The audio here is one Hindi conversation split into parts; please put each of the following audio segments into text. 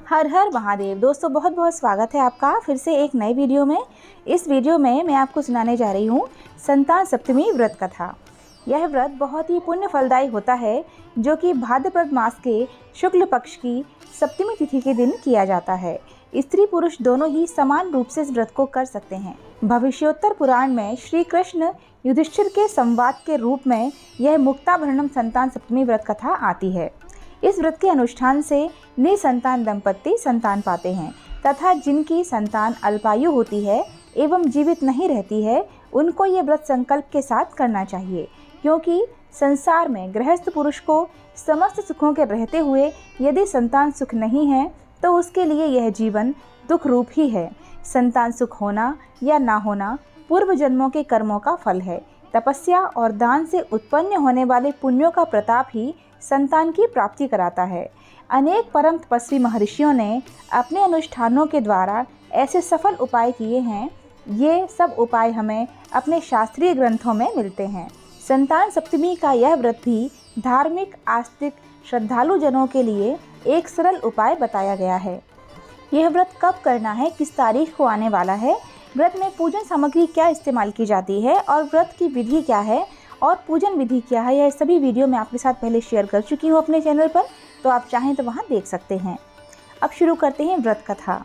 हर हर महादेव। दोस्तों बहुत बहुत स्वागत है आपका फिर से एक नए वीडियो में। इस वीडियो में मैं आपको सुनाने जा रही हूँ संतान सप्तमी व्रत कथा। यह व्रत बहुत ही पुण्य फलदायी होता है, जो कि भाद्रपद मास के शुक्ल पक्ष की सप्तमी तिथि के दिन किया जाता है। स्त्री पुरुष दोनों ही समान रूप से इस व्रत को कर सकते हैं। भविष्योत्तर पुराण में श्री कृष्ण युधिष्ठिर के संवाद के रूप में यह मुक्ताभरणम संतान सप्तमी व्रत कथा आती है। इस व्रत के अनुष्ठान से निसंतान दंपति संतान पाते हैं तथा जिनकी संतान अल्पायु होती है एवं जीवित नहीं रहती है, उनको ये व्रत संकल्प के साथ करना चाहिए, क्योंकि संसार में गृहस्थ पुरुष को समस्त सुखों के रहते हुए यदि संतान सुख नहीं है तो उसके लिए यह जीवन दुख रूप ही है। संतान सुख होना या ना होना पूर्व जन्मों के कर्मों का फल है। तपस्या और दान से उत्पन्न होने वाले पुण्यों का प्रताप ही संतान की प्राप्ति कराता है। अनेक परम तपस्वी महर्षियों ने अपने अनुष्ठानों के द्वारा ऐसे सफल उपाय किए हैं। ये सब उपाय हमें अपने शास्त्रीय ग्रंथों में मिलते हैं। संतान सप्तमी का यह व्रत भी धार्मिक आस्तिक श्रद्धालु जनों के लिए एक सरल उपाय बताया गया है। यह व्रत कब करना है, किस तारीख को आने वाला है, व्रत में पूजन सामग्री क्या इस्तेमाल की जाती है और व्रत की विधि क्या है और पूजन विधि क्या है, यह सभी वीडियो मैं आपके साथ पहले शेयर कर चुकी हूँ अपने चैनल पर, तो आप चाहें तो वहाँ देख सकते हैं। अब शुरू करते हैं व्रत कथा।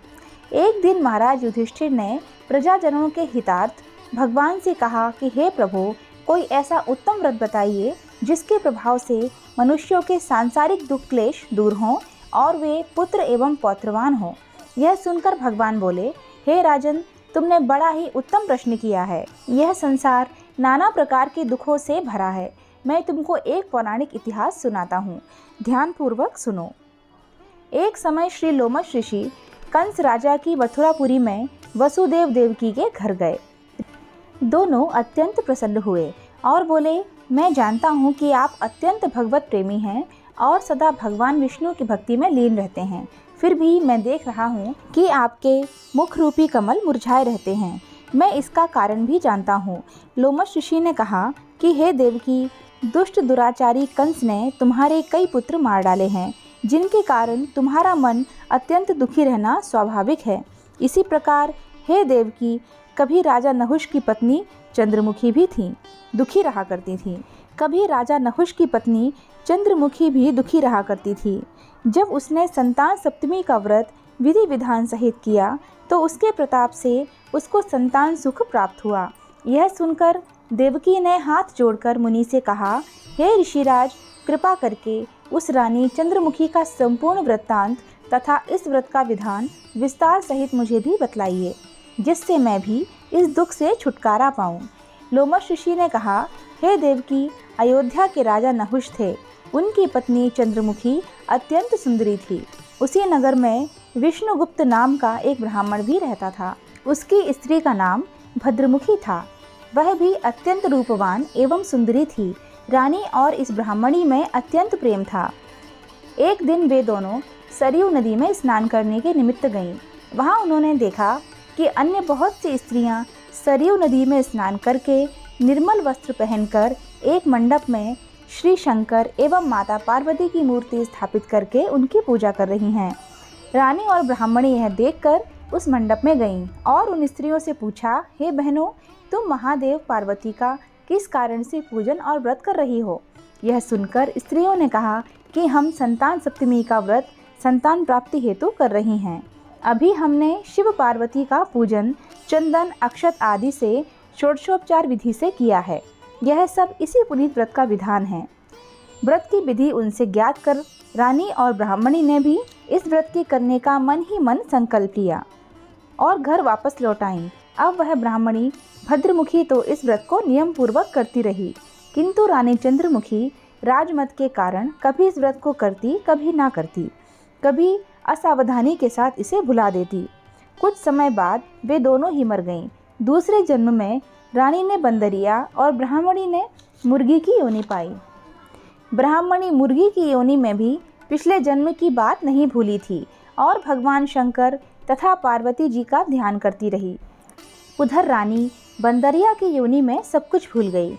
एक दिन महाराज युधिष्ठिर ने प्रजाजनों के हितार्थ भगवान से कहा कि हे प्रभु, कोई ऐसा उत्तम व्रत बताइए जिसके प्रभाव से मनुष्यों के सांसारिक दुख क्लेश दूर हों और वे पुत्र एवं पौत्रवान हों। यह सुनकर भगवान बोले, हे राजन, तुमने बड़ा ही उत्तम प्रश्न किया है। यह संसार नाना प्रकार के दुखों से भरा है। मैं तुमको एक पौराणिक इतिहास सुनाता हूँ, ध्यानपूर्वक सुनो। एक समय श्री लोमश ऋषि कंस राजा की मथुरापुरी में वसुदेव देवकी के घर गए। दोनों अत्यंत प्रसन्न हुए और बोले, मैं जानता हूँ कि आप अत्यंत भगवत प्रेमी हैं और सदा भगवान विष्णु की भक्ति में लीन रहते हैं। फिर भी मैं देख रहा हूँ कि आपके मुख रूपी कमल मुरझाए रहते हैं। मैं इसका कारण भी जानता हूँ। लोमश ऋषि ने कहा कि हे देवकी, दुष्ट दुराचारी कंस ने तुम्हारे कई पुत्र मार डाले हैं, जिनके कारण तुम्हारा मन अत्यंत दुखी रहना स्वाभाविक है। इसी प्रकार हे देवकी, कभी राजा नहुष की पत्नी चंद्रमुखी भी थी, दुखी रहा करती थी। कभी राजा नहुष की पत्नी चंद्रमुखी भी दुखी रहा करती थी। जब उसने संतान सप्तमी का व्रत विधि विधान सहित किया तो उसके प्रताप से उसको संतान सुख प्राप्त हुआ। यह सुनकर देवकी ने हाथ जोड़कर मुनि से कहा, हे ऋषिराज, कृपा करके उस रानी चंद्रमुखी का संपूर्ण वृत्तांत तथा इस व्रत का विधान विस्तार सहित मुझे भी बतलाइए, जिससे मैं भी इस दुख से छुटकारा पाऊँ। लोमश ऋषि ने कहा, हे देवकी, अयोध्या के राजा नहुष थे। उनकी पत्नी चंद्रमुखी अत्यंत सुंदरी थी। उसी नगर में विष्णुगुप्त नाम का एक ब्राह्मण भी रहता था। उसकी स्त्री का नाम भद्रमुखी था। वह भी अत्यंत रूपवान एवं सुंदरी थी। रानी और इस ब्राह्मणी में अत्यंत प्रेम था। एक दिन वे दोनों सरयू नदी में स्नान करने के निमित्त गईं। वहाँ उन्होंने देखा कि अन्य बहुत सी स्त्रियाँ सरयू नदी में स्नान करके निर्मल वस्त्र पहनकर एक मंडप में श्री शंकर एवं माता पार्वती की मूर्ति स्थापित करके उनकी पूजा कर रही हैं। रानी और ब्राह्मणी यह देखकर उस मंडप में गईं और उन स्त्रियों से पूछा, हे बहनों, तुम महादेव पार्वती का किस कारण से पूजन और व्रत कर रही हो? यह सुनकर स्त्रियों ने कहा कि हम संतान सप्तमी का व्रत संतान प्राप्ति हेतु कर रही हैं। अभी हमने शिव पार्वती का पूजन चंदन अक्षत आदि से षोडशोपचार विधि से किया है। यह सब इसी पुनीत व्रत का विधान है। व्रत की विधि उनसे ज्ञात कर रानी और ब्राह्मणी ने भी इस व्रत के करने का मन ही मन संकल्प लिया और घर वापस लौट आईं। अब वह ब्राह्मणी भद्रमुखी तो इस व्रत को नियम पूर्वक करती रही, किंतु रानी चंद्रमुखी राजमत के कारण कभी इस व्रत को करती, कभी ना करती, कभी असावधानी के साथ इसे भुला देती। कुछ समय बाद वे दोनों ही मर गईं। दूसरे जन्म में रानी ने बंदरिया और ब्राह्मणी ने मुर्गी की योनि पाई। ब्राह्मणी मुर्गी की योनि में भी पिछले जन्म की बात नहीं भूली थी और भगवान शंकर तथा पार्वती जी का ध्यान करती रही। उधर रानी बंदरिया की योनि में सब कुछ भूल गई।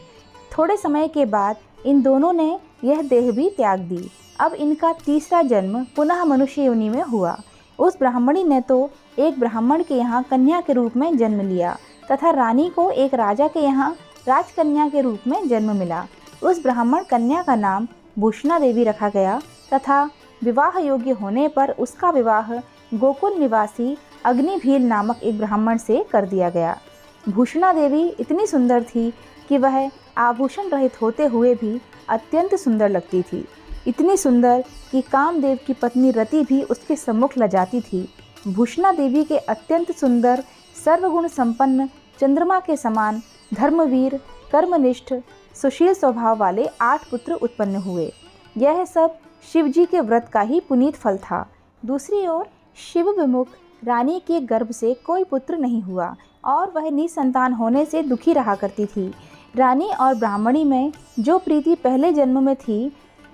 थोड़े समय के बाद इन दोनों ने यह देह भी त्याग दी। अब इनका तीसरा जन्म पुनः मनुष्य योनि में हुआ। उस ब्राह्मणी ने तो एक ब्राह्मण के यहाँ कन्या के रूप में जन्म लिया तथा रानी को एक राजा के यहाँ राजकन्या के रूप में जन्म मिला। उस ब्राह्मण कन्या का नाम भूषणा देवी रखा गया तथा विवाह योग्य होने पर उसका विवाह गोकुल निवासी अग्निभील नामक एक ब्राह्मण से कर दिया गया। भूषणा देवी इतनी सुंदर थी कि वह आभूषण रहित होते हुए भी अत्यंत सुंदर लगती थी। इतनी सुंदर कि कामदेव की पत्नी रति भी उसके सम्मुख लजाती थी। भूषणा देवी के अत्यंत सुंदर, सर्वगुण संपन्न, चंद्रमा के समान, धर्मवीर, कर्मनिष्ठ, सुशील स्वभाव वाले 8 पुत्र उत्पन्न हुए। यह सब शिवजी के व्रत का ही पुनीत फल था। दूसरी ओर शिव विमुख रानी के गर्भ से कोई पुत्र नहीं हुआ और वह निसंतान होने से दुखी रहा करती थी। रानी और ब्राह्मणी में जो प्रीति पहले जन्म में थी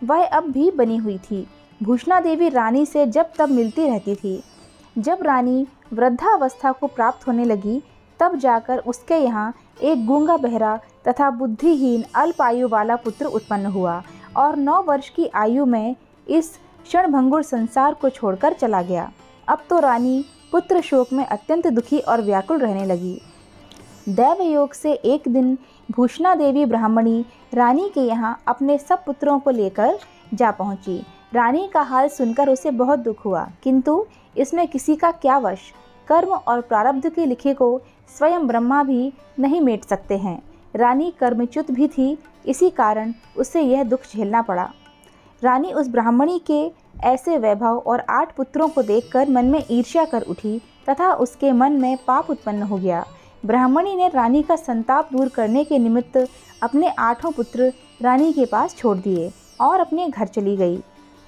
वह अब भी बनी हुई थी। भूषणा देवी रानी से जब तब मिलती रहती थी। जब रानी वृद्धावस्था को प्राप्त होने लगी तब जाकर उसके यहाँ एक गूंगा बहरा तथा बुद्धिहीन अल्प आयु वाला पुत्र उत्पन्न हुआ और 9 वर्ष की आयु में इस क्षणभंगुर संसार को छोड़कर चला गया। अब तो रानी पुत्र शोक में अत्यंत दुखी और व्याकुल रहने लगी। दैव योग से एक दिन भूषणा देवी ब्राह्मणी रानी के यहाँ अपने सब पुत्रों को लेकर जा पहुँची। रानी का हाल सुनकर उसे बहुत दुख हुआ, किंतु इसमें किसी का क्या वश। कर्म और प्रारब्ध के लिखे को स्वयं ब्रह्मा भी नहीं मेट सकते हैं। रानी कर्मच्युत भी थी, इसी कारण उसे यह दुख झेलना पड़ा। रानी उस ब्राह्मणी के ऐसे वैभव और 8 पुत्रों को देखकर मन में ईर्ष्या कर उठी तथा उसके मन में पाप उत्पन्न हो गया। ब्राह्मणी ने रानी का संताप दूर करने के निमित्त अपने 8 पुत्र रानी के पास छोड़ दिए और अपने घर चली गई।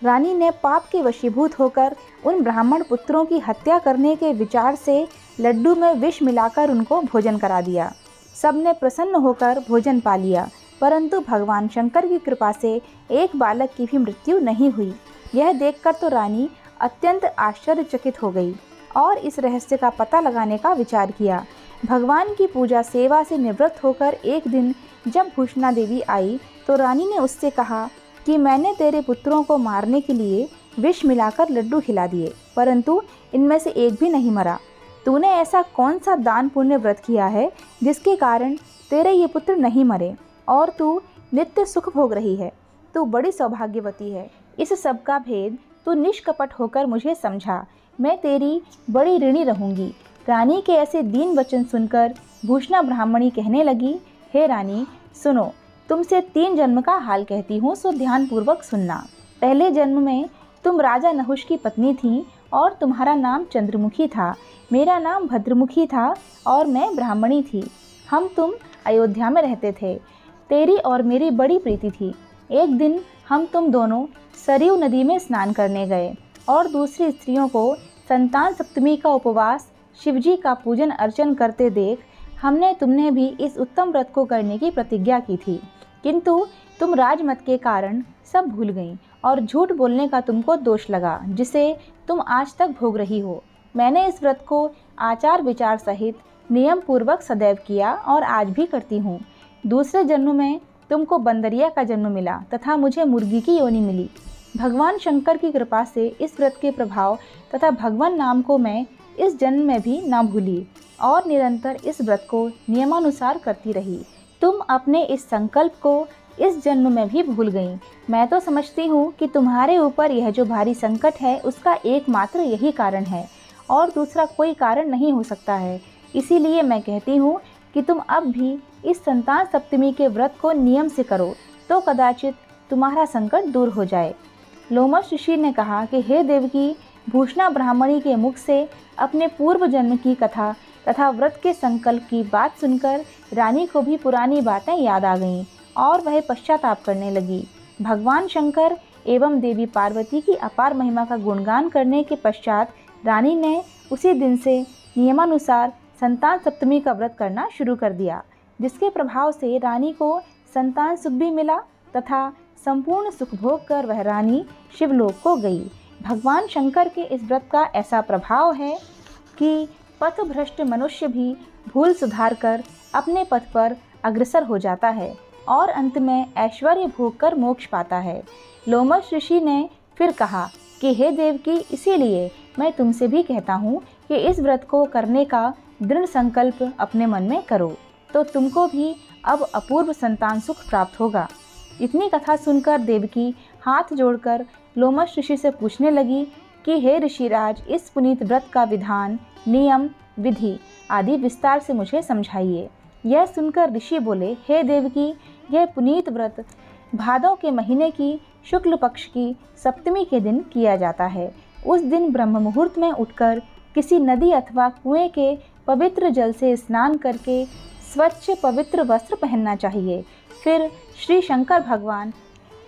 रानी ने पाप के वशीभूत होकर उन ब्राह्मण पुत्रों की हत्या करने के विचार से लड्डू में विष मिलाकर उनको भोजन करा दिया। सबने प्रसन्न होकर भोजन पा लिया, परंतु भगवान शंकर की कृपा से एक बालक की भी मृत्यु नहीं हुई। यह देखकर तो रानी अत्यंत आश्चर्यचकित हो गई और इस रहस्य का पता लगाने का विचार किया। भगवान की पूजा सेवा से निवृत्त होकर एक दिन जब भूषणा देवी आई तो रानी ने उससे कहा कि मैंने तेरे पुत्रों को मारने के लिए विष मिलाकर लड्डू खिला दिए, परंतु इनमें से एक भी नहीं मरा। तूने ऐसा कौन सा दान पुण्य व्रत किया है जिसके कारण तेरे ये पुत्र नहीं मरे और तू नित्य सुख भोग रही है? तू बड़ी सौभाग्यवती है। इस सब का भेद तू निष्कपट होकर मुझे समझा। मैं तेरी बड़ी ऋणी रहूँगी। रानी के ऐसे दीन वचन सुनकर भूषणा ब्राह्मणी कहने लगी, हे रानी सुनो, तुमसे 3 जन्म का हाल कहती हूँ, सो ध्यानपूर्वक सुनना। पहले जन्म में तुम राजा नहुष की पत्नी थी और तुम्हारा नाम चंद्रमुखी था। मेरा नाम भद्रमुखी था और मैं ब्राह्मणी थी। हम तुम अयोध्या में रहते थे। तेरी और मेरी बड़ी प्रीति थी। एक दिन हम तुम दोनों सरयू नदी में स्नान करने गए और दूसरी स्त्रियों को संतान सप्तमी का उपवास, शिवजी का पूजन अर्चन करते देख हमने तुमने भी इस उत्तम व्रत को करने की प्रतिज्ञा की थी, किंतु तुम राजमत के कारण सब भूल गईं और झूठ बोलने का तुमको दोष लगा, जिसे तुम आज तक भोग रही हो। मैंने इस व्रत को आचार विचार सहित नियम पूर्वक सदैव किया और आज भी करती हूँ। दूसरे जन्म में तुमको बंदरिया का जन्म मिला तथा मुझे मुर्गी की योनि मिली। भगवान शंकर की कृपा से इस व्रत के प्रभाव तथा भगवान नाम को मैं इस जन्म में भी ना भूली और निरंतर इस व्रत को नियमानुसार करती रही। तुम अपने इस संकल्प को इस जन्म में भी भूल गई। मैं तो समझती हूँ कि तुम्हारे ऊपर यह जो भारी संकट है उसका एकमात्र यही कारण है और दूसरा कोई कारण नहीं हो सकता है। इसीलिए मैं कहती हूँ कि तुम अब भी इस संतान सप्तमी के व्रत को नियम से करो तो कदाचित तुम्हारा संकट दूर हो जाए। लोमश ऋषि ने कहा कि हे देवकी, भूषणा ब्राह्मणी के मुख से अपने पूर्व जन्म की कथा तथा व्रत के संकल्प की बात सुनकर रानी को भी पुरानी बातें याद आ गईं और वह पश्चाताप करने लगी। भगवान शंकर एवं देवी पार्वती की अपार महिमा का गुणगान करने के पश्चात रानी ने उसी दिन से नियमानुसार संतान सप्तमी का व्रत करना शुरू कर दिया, जिसके प्रभाव से रानी को संतान सुख भी मिला तथा संपूर्ण सुख भोग कर वह रानी शिवलोक को गई। भगवान शंकर के इस व्रत का ऐसा प्रभाव है कि पथभ्रष्ट मनुष्य भी भूल सुधार कर अपने पथ पर अग्रसर हो जाता है और अंत में ऐश्वर्य भोग कर मोक्ष पाता है। लोमश ऋषि ने फिर कहा कि हे देवकी, इसीलिए मैं तुमसे भी कहता हूँ कि इस व्रत को करने का दृढ़ संकल्प अपने मन में करो, तो तुमको भी अब अपूर्व संतान सुख प्राप्त होगा। इतनी कथा सुनकर देवकी हाथ जोड़कर लोमश ऋषि से पूछने लगी कि हे ऋषिराज, इस पुनीत व्रत का विधान, नियम, विधि आदि विस्तार से मुझे समझाइए। यह सुनकर ऋषि बोले, हे देवकी, यह पुनीत व्रत भादों के महीने की शुक्ल पक्ष की सप्तमी के दिन किया जाता है। उस दिन ब्रह्म मुहूर्त में उठकर किसी नदी अथवा कुएं के पवित्र जल से स्नान करके स्वच्छ पवित्र वस्त्र पहनना चाहिए। फिर श्री शंकर भगवान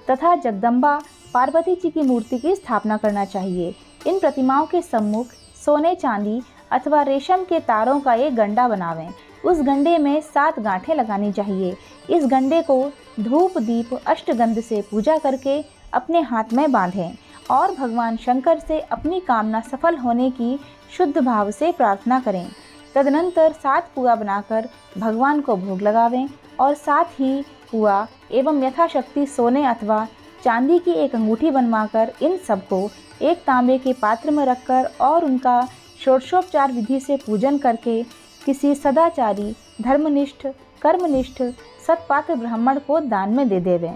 तथा जगदम्बा पार्वती जी की मूर्ति की स्थापना करना चाहिए। इन प्रतिमाओं के सम्मुख सोने, चांदी अथवा रेशम के तारों का एक गंडा बनावें। उस गंडे में 7 गांठें लगानी चाहिए। इस गंडे को धूप, दीप, अष्टगंध से पूजा करके अपने हाथ में बांधें और भगवान शंकर से अपनी कामना सफल होने की शुद्ध भाव से प्रार्थना करें। तदनंतर 7 पुआ बनाकर भगवान को भोग लगावें और साथ ही पुआ एवं यथाशक्ति सोने अथवा चांदी की एक अंगूठी बनवाकर इन सबको एक तांबे के पात्र में रखकर और उनका षोडशोपचार विधि से पूजन करके किसी सदाचारी, धर्मनिष्ठ, कर्मनिष्ठ, सत्पात्र ब्राह्मण को दान में दे देवें।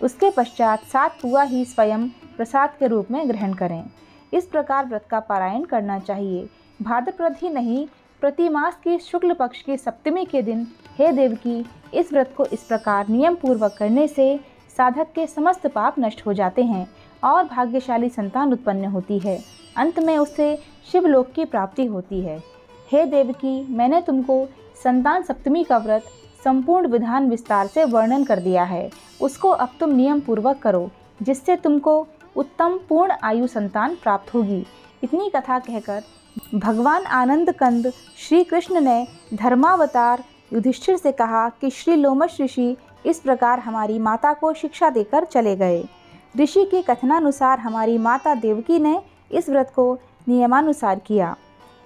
उसके पश्चात 7 पुआ ही स्वयं प्रसाद के रूप में ग्रहण करें। इस प्रकार व्रत का पारायण करना चाहिए। भाद्रपद ही नहीं, प्रति मास की शुक्ल पक्ष की सप्तमी के दिन हे देवकी, इस व्रत को इस प्रकार नियम पूर्वक करने से साधक के समस्त पाप नष्ट हो जाते हैं और भाग्यशाली संतान उत्पन्न होती है। अंत में उससे शिवलोक की प्राप्ति होती है। हे देवकी, मैंने तुमको संतान सप्तमी का व्रत संपूर्ण विधान विस्तार से वर्णन कर दिया है। उसको अब तुम नियम पूर्वक करो, जिससे तुमको उत्तम पूर्ण आयु संतान प्राप्त होगी। इतनी कथा कहकर भगवान आनंद कंद श्री कृष्ण ने धर्मावतार युधिष्ठिर से कहा कि श्री लोमश ऋषि इस प्रकार हमारी माता को शिक्षा देकर चले गए। ऋषि के कथनानुसार हमारी माता देवकी ने इस व्रत को नियमानुसार किया,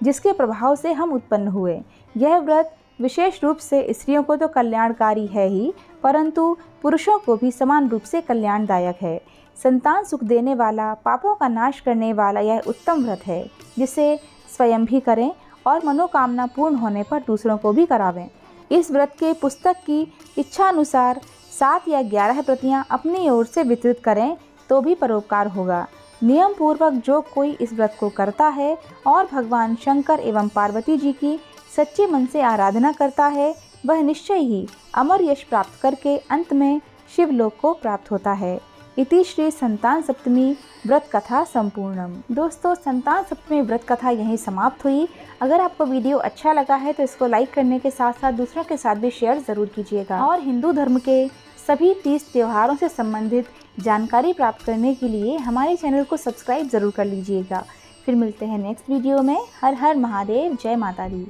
जिसके प्रभाव से हम उत्पन्न हुए। यह व्रत विशेष रूप से स्त्रियों को तो कल्याणकारी है ही, परंतु पुरुषों को भी समान रूप से कल्याणदायक है। संतान सुख देने वाला, पापों का नाश करने वाला यह उत्तम व्रत है, जिसे स्वयं भी करें और मनोकामना पूर्ण होने पर दूसरों को भी करावें। इस व्रत के पुस्तक की इच्छा अनुसार 7 या 11 प्रतियां अपनी ओर से वितरित करें तो भी परोपकार होगा। नियम पूर्वक जो कोई इस व्रत को करता है और भगवान शंकर एवं पार्वती जी की सच्चे मन से आराधना करता है, वह निश्चय ही अमर यश प्राप्त करके अंत में शिवलोक को प्राप्त होता है। इति श्री संतान सप्तमी व्रत कथा संपूर्णम। दोस्तों, संतान सप्तमी व्रत कथा यहीं समाप्त हुई। अगर आपको वीडियो अच्छा लगा है तो इसको लाइक करने के साथ साथ दूसरों के साथ भी शेयर ज़रूर कीजिएगा और हिंदू धर्म के सभी 30 त्योहारों से संबंधित जानकारी प्राप्त करने के लिए हमारे चैनल को सब्सक्राइब ज़रूर कर लीजिएगा। फिर मिलते हैं नेक्स्ट वीडियो में। हर हर महादेव, जय माता दी।